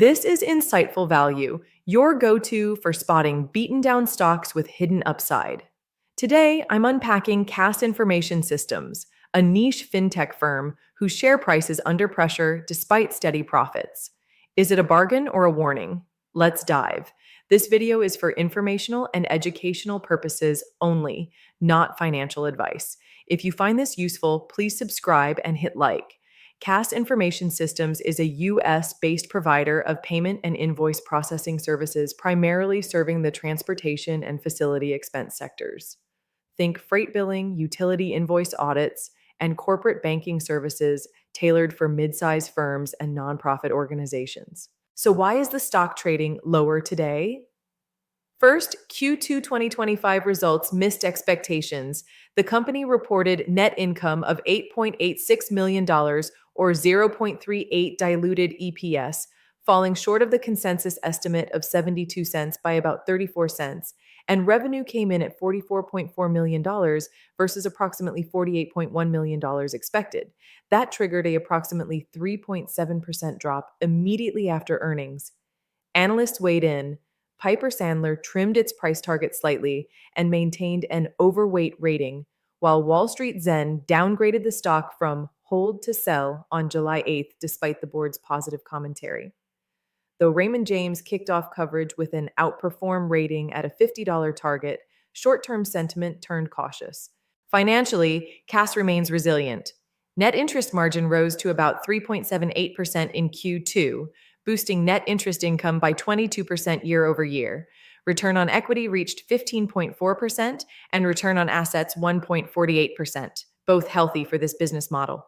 This is Insightful Value, your go-to for spotting beaten down stocks with hidden upside. Today, I'm unpacking Cast Information Systems, a niche fintech firm whose share price is under pressure despite steady profits. Is it a bargain or a warning? Let's dive. This video is for informational and educational purposes only, not financial advice. If you find this useful, please subscribe and hit like. Cast Information Systems is a US-based provider of payment and invoice processing services primarily serving the transportation and facility expense sectors. Think freight billing, utility invoice audits, and corporate banking services tailored for mid-sized firms and nonprofit organizations. So why is the stock trading lower today? First, Q2 2025 results missed expectations. The company reported net income of $8.86 million or 0.38 diluted EPS, falling short of the consensus estimate of 72 cents by about 34 cents, and revenue came in at $44.4 million versus approximately $48.1 million expected. That triggered a approximately 3.7% drop immediately after earnings. Analysts weighed in. Piper Sandler trimmed its price target slightly and maintained an overweight rating, while Wall Street Zen downgraded the stock from hold to sell on July 8th despite the board's positive commentary. Though Raymond James kicked off coverage with an outperform rating at a $50 target, short-term sentiment turned cautious. Financially, CAS remains resilient. Net interest margin rose to about 3.78% in Q2, boosting net interest income by 22% year over year. Return on equity reached 15.4% and return on assets 1.48%, both healthy for this business model.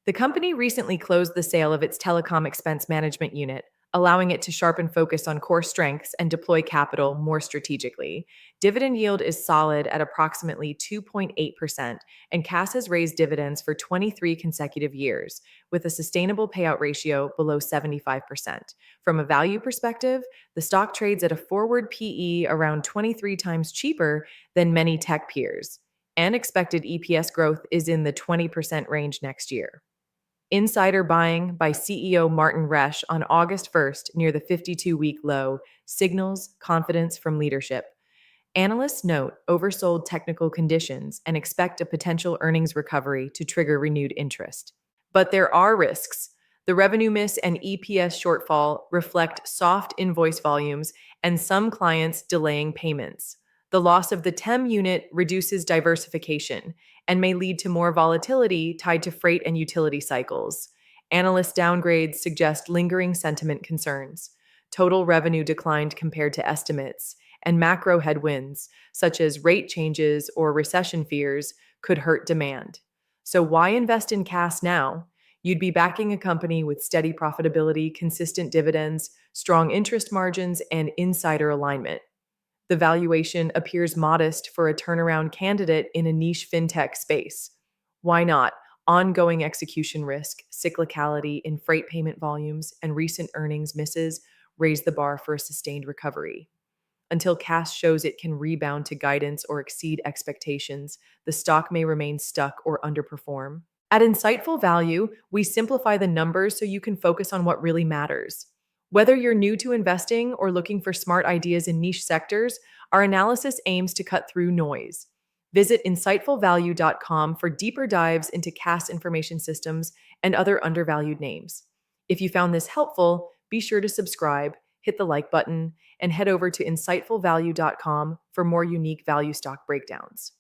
The company recently closed the sale of its telecom expense management unit, allowing it to sharpen focus on core strengths and deploy capital more strategically. Dividend yield is solid at approximately 2.8%, and CAS has raised dividends for 23 consecutive years, with a sustainable payout ratio below 75%. From a value perspective, the stock trades at a forward PE around 23 times cheaper than many tech peers, and expected EPS growth is in the 20% range next year. Insider buying by CEO Martin Resch on August 1st near the 52-week low signals confidence from leadership. Analysts note oversold technical conditions and expect a potential earnings recovery to trigger renewed interest. But there are risks. The revenue miss and EPS shortfall reflect soft invoice volumes and some clients delaying payments. The loss of the TEM unit reduces diversification and may lead to more volatility tied to freight and utility cycles. Analyst downgrades suggest lingering sentiment concerns. Total revenue declined compared to estimates, and macro headwinds, such as rate changes or recession fears, could hurt demand. So why invest in CAS now? You'd be backing a company with steady profitability, consistent dividends, strong interest margins, and insider alignment. The valuation appears modest for a turnaround candidate in a niche fintech space. Why not? Ongoing execution risk, cyclicality in freight payment volumes, and recent earnings misses raise the bar for a sustained recovery. Until CAS shows it can rebound to guidance or exceed expectations, the stock may remain stuck or underperform. At Insightful Value, we simplify the numbers so you can focus on what really matters. Whether you're new to investing or looking for smart ideas in niche sectors, our analysis aims to cut through noise. Visit insightfulvalue.com for deeper dives into CAS Information Systems and other undervalued names. If you found this helpful, be sure to subscribe, hit the like button, and head over to insightfulvalue.com for more unique value stock breakdowns.